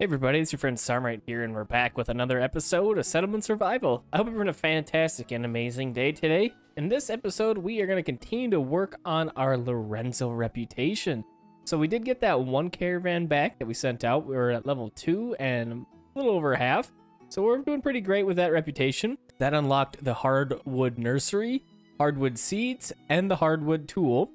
Hey everybody, it's your friend Sarmate here, and we're back with another episode of Settlement Survival. I hope you're having a fantastic and amazing day today. In this episode, we are going to continue to work on our Lorenzo reputation. So we did get that one caravan back that we sent out. We were at level 2 and a little over half. So we're doing pretty great with that reputation. That unlocked the hardwood nursery, hardwood seeds, and the hardwood tool,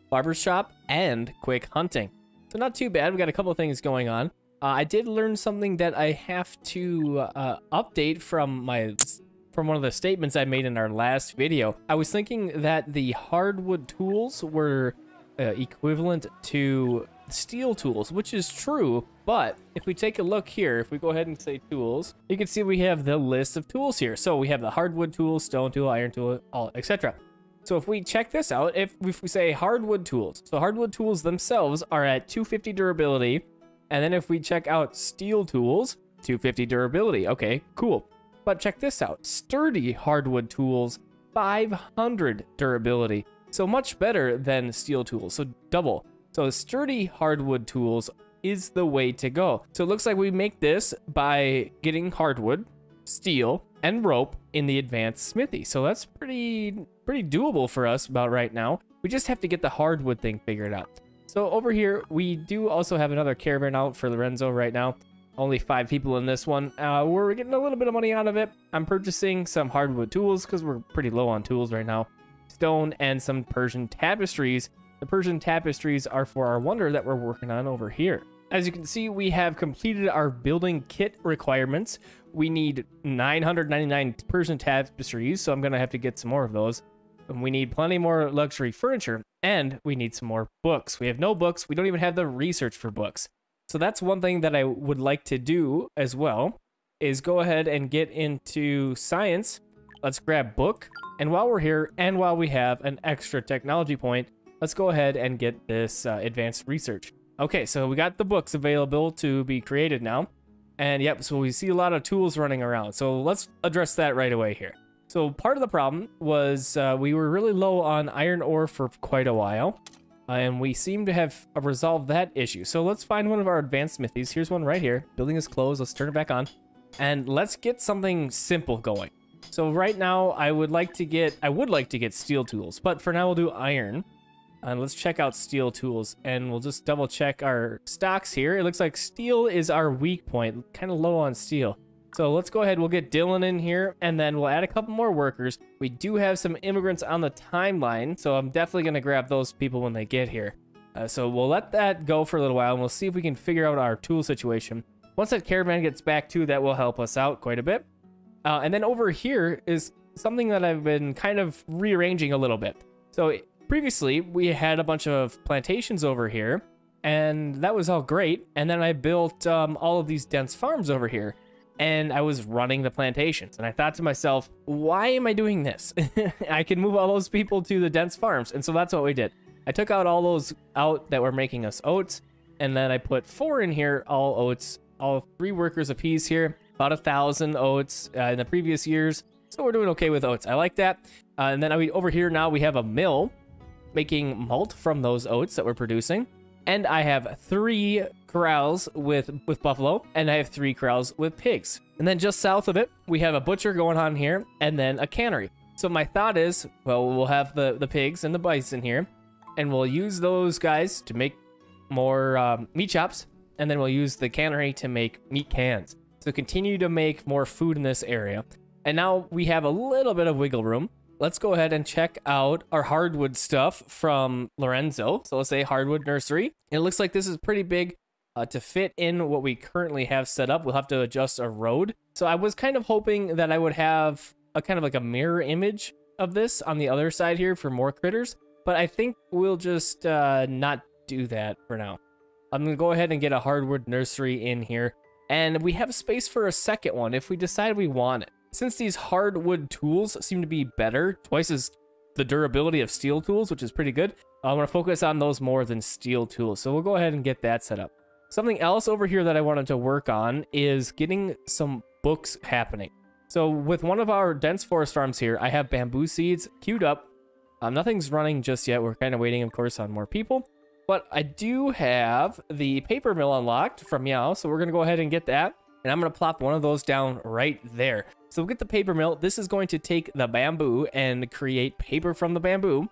barbershop, and quick hunting. So not too bad. We got a couple of things going on. I did learn something that I have to update from one of the statements I made in our last video. I was thinking that the hardwood tools were equivalent to steel tools, which is true, but if we take a look here, if we go ahead and say tools, you can see we have the list of tools here. So we have the hardwood tool, stone tool, iron tool, all etc. So if we check this out, if we say hardwood tools, so hardwood tools themselves are at 250 durability. And then if we check out steel tools, 250 durability. Okay, cool. But check this out. Sturdy hardwood tools, 500 durability. So much better than steel tools. So double. So sturdy hardwood tools is the way to go. So it looks like we make this by getting hardwood, steel, and rope in the advanced smithy. So that's pretty doable for us about right now. We just have to get the hardwood thing figured out. So over here, we do also have another caravan out for Lorenzo right now. Only 5 people in this one. We're getting a little bit of money out of it. I'm purchasing some hardwood tools because we're pretty low on tools right now. Stone and some Persian tapestries. The Persian tapestries are for our wonder that we're working on over here. As you can see, we have completed our building kit requirements. We need 999 Persian tapestries, so I'm going to have to get some more of those. And we need plenty more luxury furniture, and we need some more books. We have no books. We don't even have the research for books. So that's one thing that I would like to do as well, is go ahead and get into science. Let's grab book. And while we're here, and while we have an extra technology point, let's go ahead and get this advanced research. Okay, so we got the books available to be created now. And yep, so we see a lot of tools running around. So let's address that right away here. So part of the problem was we were really low on iron ore for quite a while, and we seem to have resolved that issue. So let's find one of our advanced smithies. Here's one right here. Building is closed. Let's turn it back on, and let's get something simple going. So right now, I would like to get steel tools, but for now we'll do iron. And let's check out steel tools, and we'll just double check our stocks here. It looks like steel is our weak point, kind of low on steel. So let's go ahead, we'll get Dylan in here, and then we'll add a couple more workers. We do have some immigrants on the timeline, so I'm definitely going to grab those people when they get here. So we'll let that go for a little while, and we'll see if we can figure out our tool situation. Once that caravan gets back too, that will help us out quite a bit. And then over here is something that I've been kind of rearranging a little bit. So previously, we had a bunch of plantations over here, and that was all great. And then I built all of these dense farms over here. And I was running the plantations, and I thought to myself, why am I doing this? I can move all those people to the dense farms. And so that's what we did. I took out all those out that were making us oats, and then I put 4 in here, all oats, all 3 workers apiece here, about 1,000 oats in the previous years. So we're doing okay with oats. I like that. And then over here now we have a mill making malt from those oats that we're producing. And I have 3 corrals with buffalo, and I have 3 corrals with pigs. And then just south of it, we have a butcher going on here, and then a cannery. So my thought is, well, we'll have the pigs and the bison here, and we'll use those guys to make more meat chops, and then we'll use the cannery to make meat cans. So continue to make more food in this area. And now we have a little bit of wiggle room. Let's go ahead and check out our hardwood stuff from Lorenzo. So let's say hardwood nursery. It looks like this is pretty big to fit in what we currently have set up. We'll have to adjust a road. So I was kind of hoping that I would have a kind of like a mirror image of this on the other side here for more critters. But I think we'll just not do that for now. I'm going to go ahead and get a hardwood nursery in here. And we have space for a second one if we decide we want it. Since these hardwood tools seem to be better, twice as the durability of steel tools, which is pretty good, I'm going to focus on those more than steel tools. So we'll go ahead and get that set up. Something else over here that I wanted to work on is getting some books happening. So with one of our dense forest farms here, I have bamboo seeds queued up. Nothing's running just yet. We're kind of waiting, of course, on more people. But I do have the paper mill unlocked from Meow, so we're going to go ahead and get that. And I'm going to plop one of those down right there. So we'll get the paper mill. This is going to take the bamboo and create paper from the bamboo.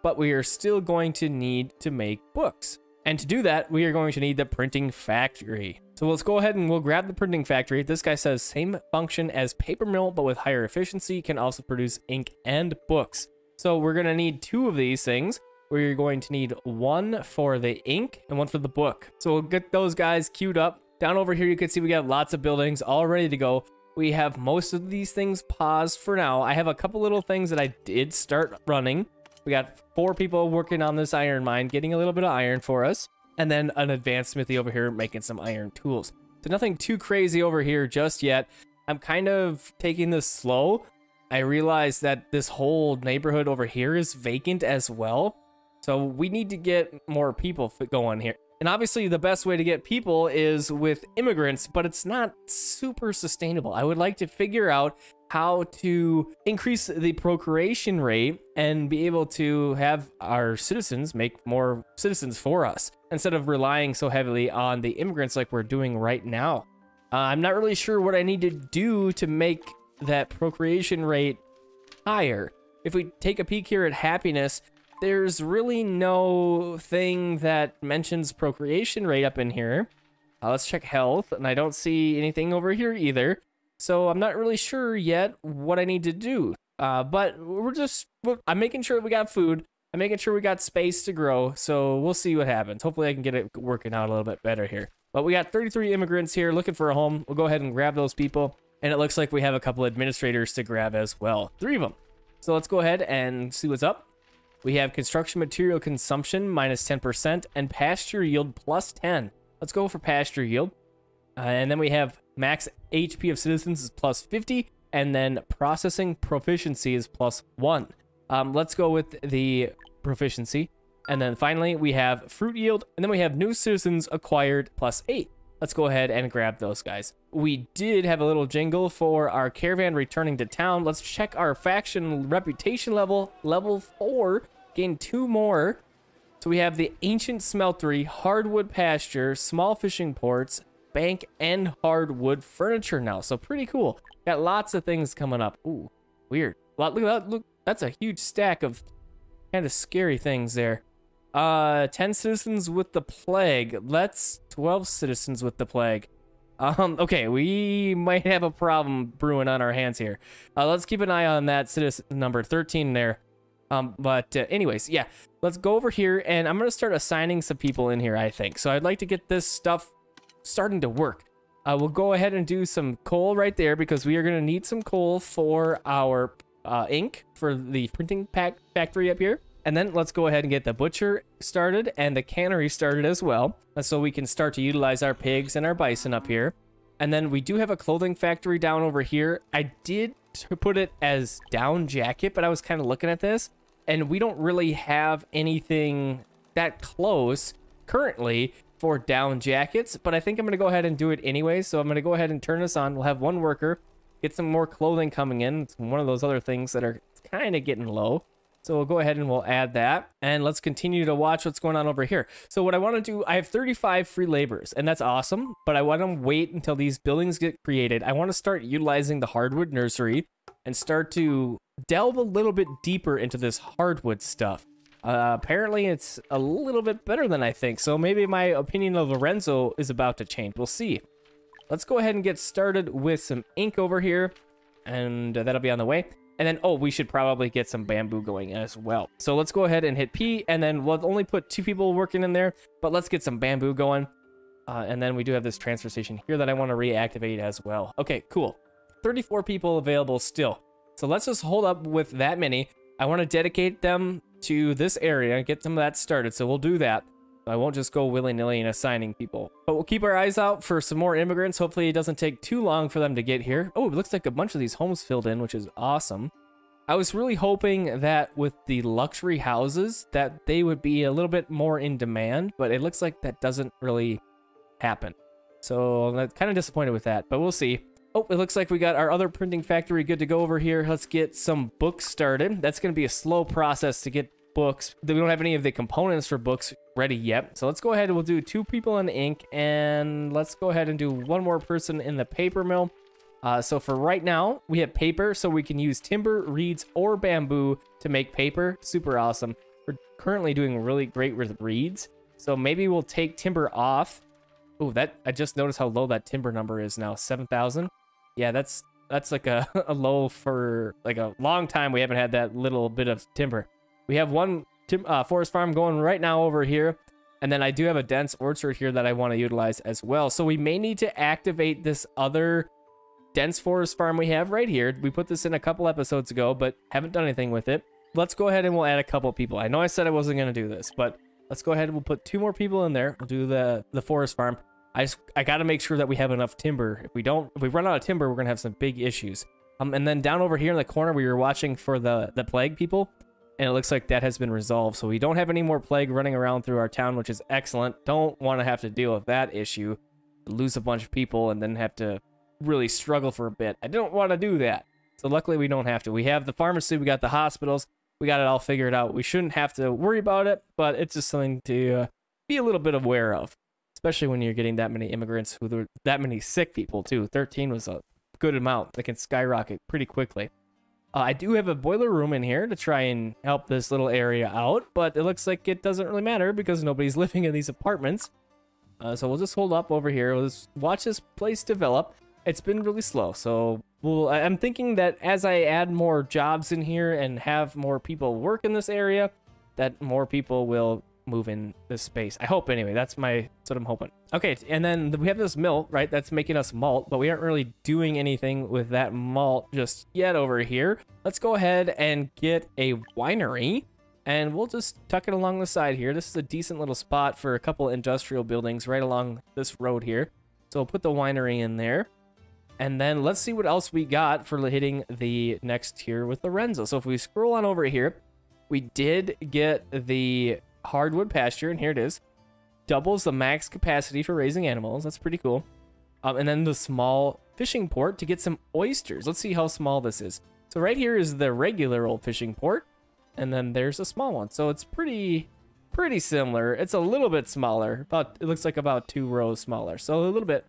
But we are still going to need to make books. And to do that, we are going to need the printing factory. So let's go ahead and we'll grab the printing factory. This guy says same function as paper mill, but with higher efficiency, can also produce ink and books. So we're going to need 2 of these things. We're going to need 1 for the ink and 1 for the book. So we'll get those guys queued up. Down over here, you can see we got lots of buildings all ready to go. We have most of these things paused for now. I have a couple little things that I did start running. We got 4 people working on this iron mine, getting a little bit of iron for us. And then an advanced smithy over here making some iron tools. So nothing too crazy over here just yet. I'm kind of taking this slow. I realize that this whole neighborhood over here is vacant as well. So we need to get more people going here. And obviously the best way to get people is with immigrants, but it's not super sustainable. I would like to figure out how to increase the procreation rate and be able to have our citizens make more citizens for us instead of relying so heavily on the immigrants like we're doing right now. I'm not really sure what I need to do to make that procreation rate higher. If we take a peek here at happiness, there's really no thing that mentions procreation rate up in here. Let's check health, and I don't see anything over here either. So I'm not really sure yet what I need to do. But I'm making sure we got food. I'm making sure we got space to grow. So we'll see what happens. Hopefully I can get it working out a little bit better here. But we got 33 immigrants here looking for a home. We'll go ahead and grab those people. And it looks like we have a couple administrators to grab as well. 3 of them. So let's go ahead and see what's up. We have construction material consumption minus 10% and pasture yield plus 10. Let's go for pasture yield. And then we have max HP of citizens is plus 50. And then processing proficiency is plus 1. Let's go with the proficiency. And then finally, we have fruit yield. And then we have new citizens acquired plus 8. Let's go ahead and grab those guys. We did have a little jingle for our caravan returning to town. Let's check our faction reputation level. Level 4. Gain 2 more. So we have the ancient smeltery, hardwood pasture, small fishing ports, bank, and hardwood furniture now. So pretty cool. Got lots of things coming up. Ooh, weird. Look at that. Look, that's a huge stack of kind of scary things there. 10 citizens with the plague. Let's 12 citizens with the plague. Okay, we might have a problem brewing on our hands here. Let's keep an eye on that citizen number 13 there. Anyways, yeah, let's go over here and I'm going to start assigning some people in here, I think. So I'd like to get this stuff starting to work. We'll go ahead and do some coal right there because we are going to need some coal for our ink for the printing factory up here. And then let's go ahead and get the butcher started and the cannery started as well. So we can start to utilize our pigs and our bison up here. And then we do have a clothing factory down over here. I did put it as down jacket, but I was kind of looking at this and we don't really have anything that close currently for down jackets, but I think I'm going to go ahead and do it anyway. So I'm going to go ahead and turn this on. We'll have 1 worker, get some more clothing coming in. It's one of those other things that are kind of getting low. So we'll go ahead and we'll add that. And let's continue to watch what's going on over here. So what I want to do, I have 35 free laborers, and that's awesome. But I want to wait until these buildings get created. I want to start utilizing the hardwood nursery and start to delve a little bit deeper into this hardwood stuff. Apparently it's a little bit better than I think. So maybe my opinion of Lorenzo is about to change. We'll see. Let's go ahead and get started with some ink over here. And that'll be on the way. And then, oh, we should probably get some bamboo going as well. So let's go ahead and hit P, and then we'll only put 2 people working in there, but let's get some bamboo going. And then we do have this transfer station here that I want to reactivate as well. Okay, cool. 34 people available still. So let's just hold up with that many. I want to dedicate them to this area and get some of that started. So we'll do that. I won't just go willy-nilly and assigning people. But we'll keep our eyes out for some more immigrants. Hopefully it doesn't take too long for them to get here. Oh, it looks like a bunch of these homes filled in, which is awesome. I was really hoping that with the luxury houses that they would be a little bit more in demand, but it looks like that doesn't really happen. So I'm kind of disappointed with that, but we'll see. Oh, it looks like we got our other printing factory good to go over here. Let's get some books started. That's going to be a slow process to get books. We don't have any of the components for books ready yet. So let's go ahead and we'll do 2 people in ink, and let's go ahead and do 1 more person in the paper mill. So for right now, we have paper, so we can use timber, reeds, or bamboo to make paper. Super awesome. We're currently doing really great with reeds, so maybe we'll take timber off. Oh, that I just noticed how low that timber number is now, 7,000. Yeah, that's like a low for like a long time. We haven't had that little bit of timber. We have 1 forest farm going right now over here, and then I do have a dense orchard here that I want to utilize as well. So we may need to activate this other dense forest farm we have right here. We put this in a couple episodes ago, but haven't done anything with it. Let's go ahead and we'll add a couple people. I know I said I wasn't going to do this, but let's go ahead and we'll put 2 more people in there. We'll do the forest farm. I got to make sure that we have enough timber. If we run out of timber, we're going to have some big issues. And then down over here in the corner, we were watching for the plague people, and it looks like that has been resolved. So we don't have any more plague running around through our town, which is excellent. Don't want to have to deal with that issue, lose a bunch of people, and then have to really struggle for a bit. I don't want to do that. So luckily we don't have to. We have the pharmacy, we got the hospitals, we got it all figured out. We shouldn't have to worry about it, but it's just something to be a little bit aware of, especially when you're getting that many immigrants, that many sick people too. 13 was a good amount. They can skyrocket pretty quickly. I do have a boiler room in here to try and help this little area out, but it looks like it doesn't really matter because nobody's living in these apartments. So we'll just hold up over here. We'll just watch this place develop. It's been really slow, so I'm thinking that as I add more jobs in here and have more people work in this area, that more people will move in this space. I hope anyway. That's what I'm hoping. Okay, and then we have this mill, right? That's making us malt, but we aren't really doing anything with that malt just yet over here. Let's go ahead and get a winery, and we'll just tuck it along the side here. This is a decent little spot for a couple industrial buildings right along this road here. So we'll put the winery in there. And then let's see what else we got for hitting the next tier with Lorenzo. So if we scroll on over here, we did get the hardwood pasture, and here it is. Doubles the max capacity for raising animals. That's pretty cool. And then the small fishing port to get some oysters. Let's see how small this is. So right here is the regular old fishing port, and then there's a small one. So it's pretty similar. It's a little bit smaller. It looks like about 2 rows smaller. So a little bit.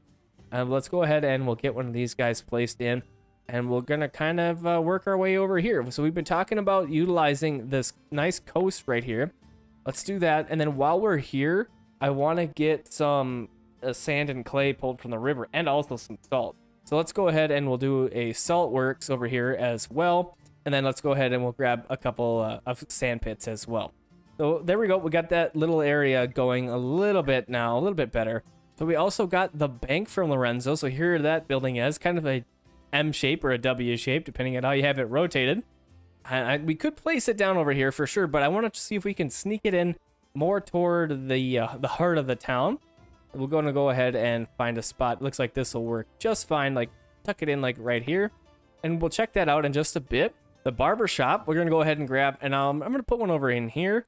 Let's go ahead and we'll get one of these guys placed in, and we're gonna kind of work our way over here. So we've been talking about utilizing this nice coast right here. Let's do that, and then while we're here, I want to get some sand and clay pulled from the river, and also some salt. So let's go ahead and we'll do a salt works over here as well, and then let's go ahead and we'll grab a couple of sand pits as well. So there we go. We got that little area going a little bit now, a little bit better. So we also got the bank from Lorenzo. So here that building is kind of a M shape or a W shape, depending on how you have it rotated. We could place it down over here for sure, but I want to see if we can sneak it in more toward the heart of the town. We're going to go ahead and find a spot. Looks like this will work just fine. Like tuck it in like right here, and we'll check that out in just a bit. The barber shop, we're going to go ahead and grab, and I'm going to put one over in here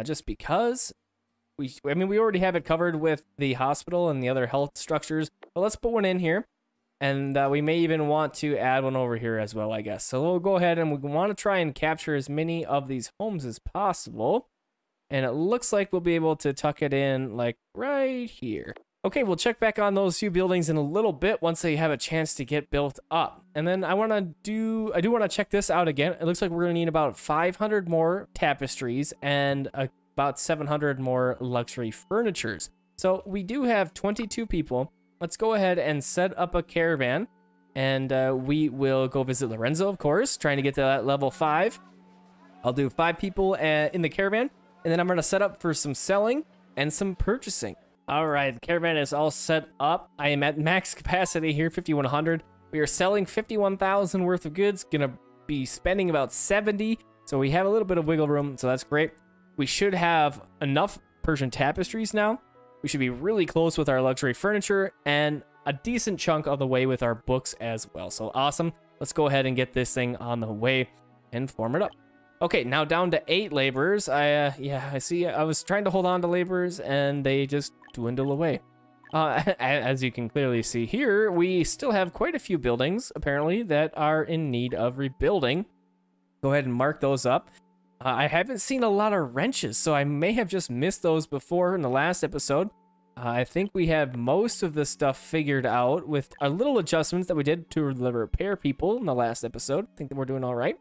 just because. I mean, we already have it covered with the hospital and the other health structures, but let's put one in here, and we may even want to add one over here as well, I guess. So we'll go ahead and we want to try and capture as many of these homes as possible, and it looks like we'll be able to tuck it in like right here. Okay, we'll check back on those few buildings in a little bit once they have a chance to get built up. And then I do want to check this out again. It looks like we're going to need about 500 more tapestries and about 700 more luxury furnitures. So we do have 22 people. Let's go ahead and set up a caravan, and we will go visit Lorenzo, of course, trying to get to that level 5. I'll do 5 people in the caravan, and then I'm going to set up for some selling and some purchasing. All right, the caravan is all set up. I am at max capacity here, 5,100. We are selling 51,000 worth of goods. Gonna be spending about 70, so we have a little bit of wiggle room, so that's great. We should have enough Persian tapestries now. We should be really close with our luxury furniture and a decent chunk of the way with our books as well. So awesome. Let's go ahead and get this thing on the way and form it up. Okay, now down to 8 laborers. I see. I was trying to hold on to laborers and they just dwindle away. As you can clearly see here, we still have quite a few buildings apparently that are in need of rebuilding. Go ahead and mark those up. I haven't seen a lot of wrenches, so I may have just missed those before in the last episode. I think we have most of the stuff figured out with a little adjustments that we did to the repair people in the last episode. I think that we're doing all right.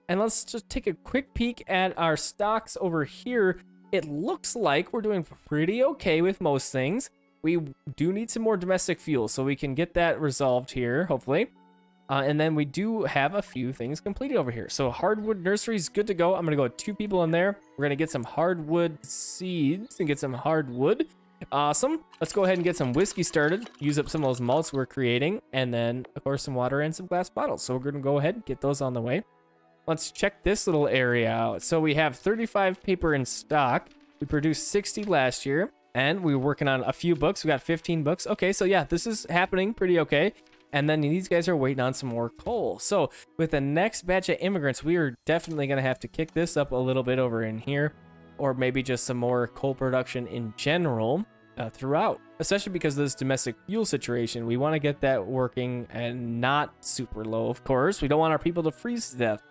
And let's just take a quick peek at our stocks over here. It looks like we're doing pretty okay with most things. We do need some more domestic fuel, so we can get that resolved here, hopefully. And then we do have a few things completed over here. So hardwood nursery is good to go. I'm going to go with 2 people in there. We're going to get some hardwood seeds and get some hardwood. Awesome. Let's go ahead and get some whiskey started. Use up some of those malts we're creating. And then, of course, some water and some glass bottles. So we're going to go ahead and get those on the way. Let's check this little area out. So we have 35 paper in stock. We produced 60 last year. And we were working on a few books. We got 15 books. Okay, so yeah, this is happening pretty okay. And then these guys are waiting on some more coal. So with the next batch of immigrants, we are definitely going to have to kick this up a little bit over in here. Or maybe just some more coal production in general throughout. Especially because of this domestic fuel situation. We want to get that working and not super low, of course. We don't want our people to freeze to death.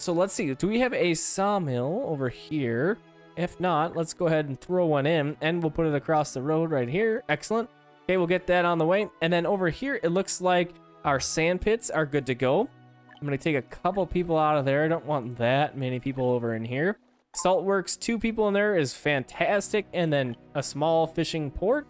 So let's see. Do we have a sawmill over here? If not, let's go ahead and throw one in. And we'll put it across the road right here. Excellent. Okay, we'll get that on the way. And then over here, it looks like our sand pits are good to go. I'm going to take a couple people out of there. I don't want that many people over in here. Saltworks, 2 people in there is fantastic. And then a small fishing port.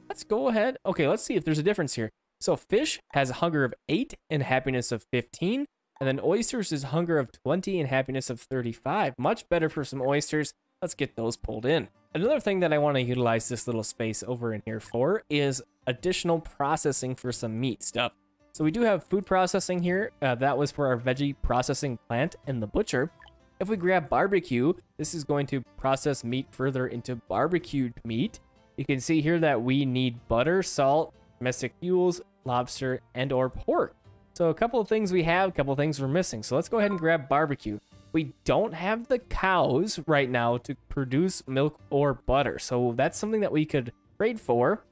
Let's go ahead. Okay, let's see if there's a difference here. So fish has a hunger of 8 and happiness of 15. And then oysters is hunger of 20 and happiness of 35. Much better for some oysters. Let's get those pulled in. Another thing that I want to utilize this little space over in here for is additional processing for some meat stuff. So we do have food processing here. That was for our veggie processing plant and the butcher. If we grab barbecue, this is going to process meat further into barbecued meat. You can see here that we need butter, salt, domestic fuels, lobster, and or pork. So a couple of things we have, a couple of things we're missing. So let's go ahead and grab barbecue. We don't have the cows right now to produce milk or butter. So that's something that we could trade for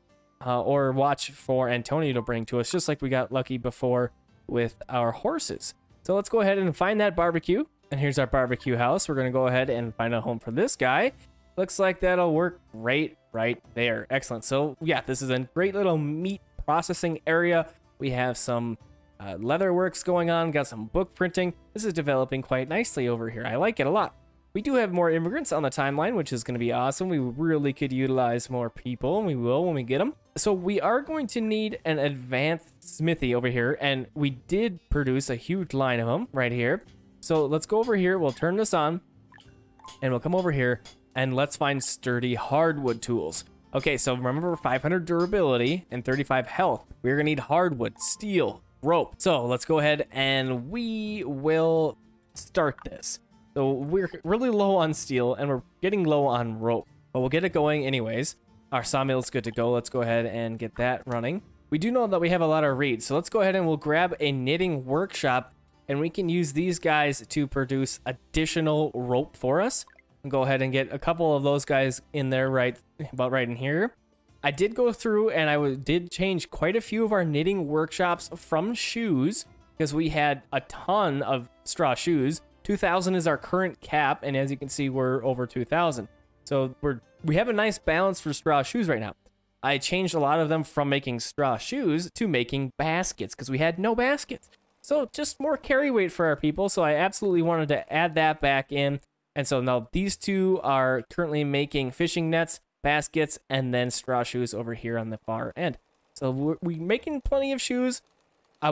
or watch for Antonio to bring to us, just like we got lucky before with our horses. So let's go ahead and find that barbecue. And here's our barbecue house. We're going to go ahead and find a home for this guy. Looks like that'll work great right there. Excellent. So yeah, this is a great little meat processing area. We have some leather works going on, got some book printing. This is developing quite nicely over here. I like it a lot. We do have more immigrants on the timeline, which is going to be awesome. We really could utilize more people, and we will when we get them. So we are going to need an advanced smithy over here, and we did produce a huge line of them right here. So let's go over here. We'll turn this on, and we'll come over here, and let's find sturdy hardwood tools. Okay, so remember 500 durability and 35 health. We're going to need hardwood, steel, rope. So let's go ahead and we will start this. So we're really low on steel and we're getting low on rope, but we'll get it going anyways. Our sawmill is good to go. Let's go ahead and get that running. We do know that we have a lot of reeds, so let's go ahead and we'll grab a knitting workshop and we can use these guys to produce additional rope for us. And go ahead and get a couple of those guys in there about right in here. I did go through and I did change quite a few of our knitting workshops from shoes because we had a ton of straw shoes. 2,000 is our current cap, and as you can see, we're over 2,000. So we have a nice balance for straw shoes right now. I changed a lot of them from making straw shoes to making baskets because we had no baskets. So just more carry weight for our people. So I absolutely wanted to add that back in. And so now these two are currently making fishing nets, baskets, and then straw shoes over here on the far end. So we're making plenty of shoes.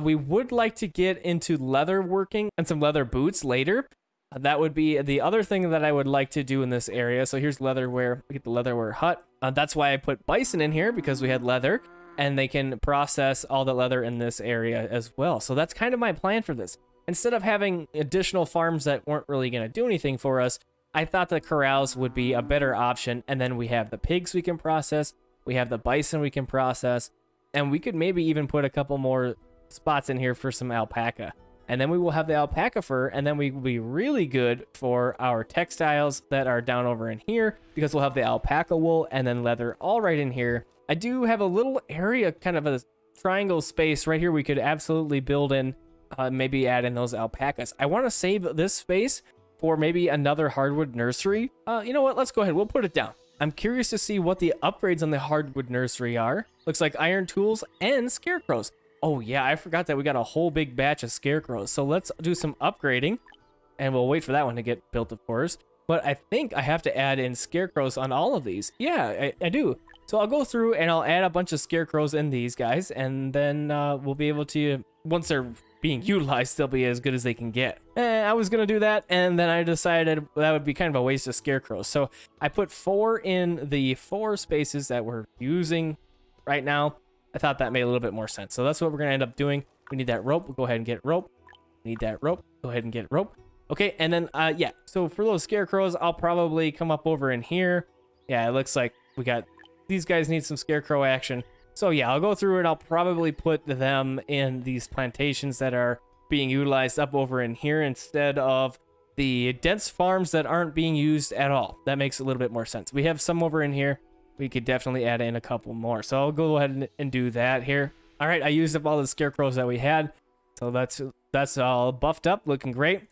We would like to get into leather working and some leather boots later. That would be the other thing that I would like to do in this area. So here's leatherware. We get the leatherware hut. That's why I put bison in here, because we had leather and they can process all the leather in this area as well. So that's kind of my plan for this. Instead of having additional farms that weren't really going to do anything for us, I thought the corrals would be a better option. And then we have the pigs we can process. We have the bison we can process. And we could maybe even put a couple more spots in here for some alpaca. And then we will have the alpaca fur. And then we will be really good for our textiles that are down over in here, because we'll have the alpaca wool and then leather all right in here. I do have a little area, kind of a triangle space right here we could absolutely build in, maybe add in those alpacas. I want to save this space for maybe another hardwood nursery. You know what? Let's go ahead. We'll put it down. I'm curious to see what the upgrades on the hardwood nursery are. Looks like iron tools and scarecrows. Oh yeah, I forgot that we got a whole big batch of scarecrows. So let's do some upgrading, and we'll wait for that one to get built, of course. But I think I have to add in scarecrows on all of these. Yeah, I do. So I'll go through and I'll add a bunch of scarecrows in these guys, and then we'll be able to, once they're being utilized, they'll be as good as they can get. I was gonna do that, and then I decided that would be kind of a waste of scarecrows. So I put 4 in the 4 spaces that we're using right now. I thought that made a little bit more sense. So that's what we're gonna end up doing. We need that rope. We'll go ahead and get rope. We need that rope. Go ahead and get rope. Okay, and then yeah. So for those scarecrows, I'll probably come up over in here. Yeah, it looks like we got these guys need some scarecrow action. So yeah, I'll go through and I'll probably put them in these plantations that are being utilized up over in here instead of the dense farms that aren't being used at all. That makes a little bit more sense. We have some over in here. We could definitely add in a couple more. So I'll go ahead and do that here. All right, I used up all the scarecrows that we had. So that's all buffed up, looking great.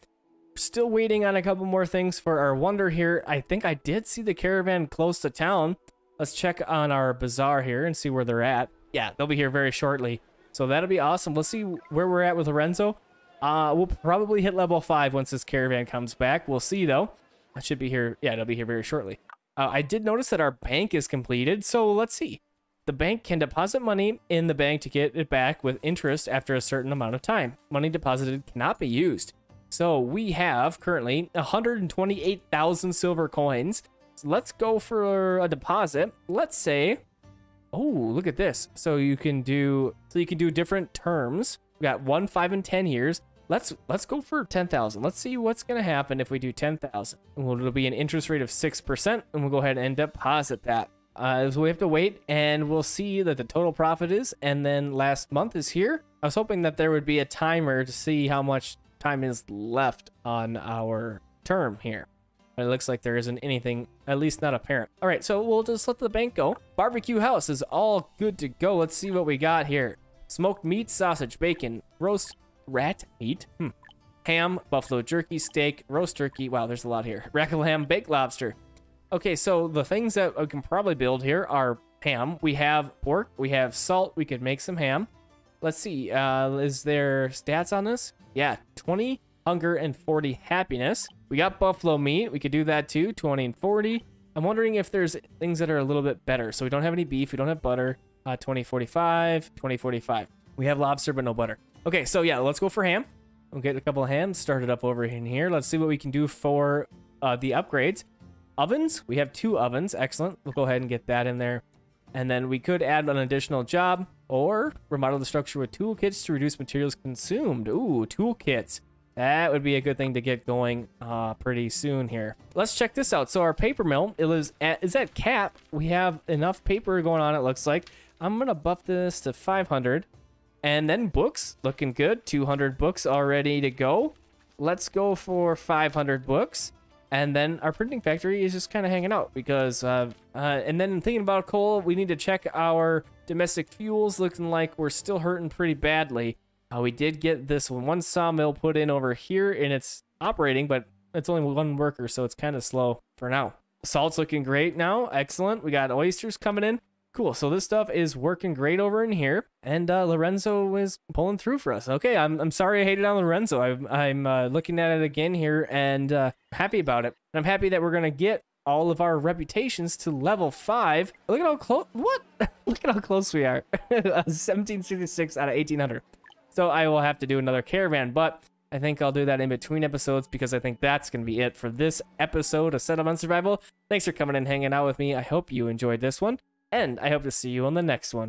Still waiting on a couple more things for our wonder here. I think I did see the caravan close to town. Let's check on our bazaar here and see where they're at. Yeah, they'll be here very shortly. So that'll be awesome. Let's see where we're at with Lorenzo. We'll probably hit level 5 once this caravan comes back. We'll see, though. That should be here. Yeah, it'll be here very shortly. I did notice that our bank is completed, so let's see. The bank can deposit money in the bank to get it back with interest after a certain amount of time. Money deposited cannot be used. So we have currently 128,000 silver coins. So let's go for a deposit. Let's say, oh, look at this. So you can do different terms. We got 1, 5, and 10 years. Let's go for 10,000. Let's see what's gonna happen if we do 10,000. It'll be an interest rate of 6%, and we'll go ahead and deposit that. So we have to wait, and we'll see that the total profit is. And then last month is here. I was hoping that there would be a timer to see how much time is left on our term here. But it looks like there isn't anything, at least not apparent. All right, so we'll just let the bank go. Barbecue house is all good to go. Let's see what we got here. Smoked meat, sausage, bacon, roast rat meat, ham, buffalo jerky, steak, roast turkey. Wow, there's a lot here. Rack of lamb, baked lobster. Okay, so the things that I can probably build here are ham. We have pork. We have salt. We could make some ham. Let's see. Is there stats on this? Yeah, 20 hunger and 40 happiness. We got buffalo meat. We could do that too, 20 and 40. I'm wondering if there's things that are a little bit better. So we don't have any beef. We don't have butter. 20, 45, 20, 45. We have lobster, but no butter. Okay, so yeah, let's go for ham. We'll get a couple of hams started up over in here. Let's see what we can do for the upgrades. Ovens, we have 2 ovens. Excellent. We'll go ahead and get that in there. And then we could add an additional job or remodel the structure with toolkits to reduce materials consumed. Ooh, toolkits. That would be a good thing to get going pretty soon here. Let's check this out. So our paper mill is at cap. We have enough paper going on, it looks like. I'm going to buff this to 500. And then books, looking good. 200 books all ready to go. Let's go for 500 books. And then our printing factory is just kind of hanging out because, and then thinking about coal, we need to check our domestic fuels. Looking like we're still hurting pretty badly. We did get this one sawmill put in over here and it's operating, but it's only 1 worker, so it's kind of slow for now. Salt's looking great now. Excellent. We got oysters coming in. Cool. So this stuff is working great over in here, and Lorenzo is pulling through for us. Okay, I'm sorry I hated on Lorenzo. I'm looking at it again here and happy about it. And I'm happy that we're gonna get all of our reputations to level 5. Look at how close. What? Look at how close we are. 1766 out of 1800. So I will have to do another caravan, but I think I'll do that in between episodes because I think that's going to be it for this episode of Settlement Survival. Thanks for coming and hanging out with me. I hope you enjoyed this one, and I hope to see you on the next one.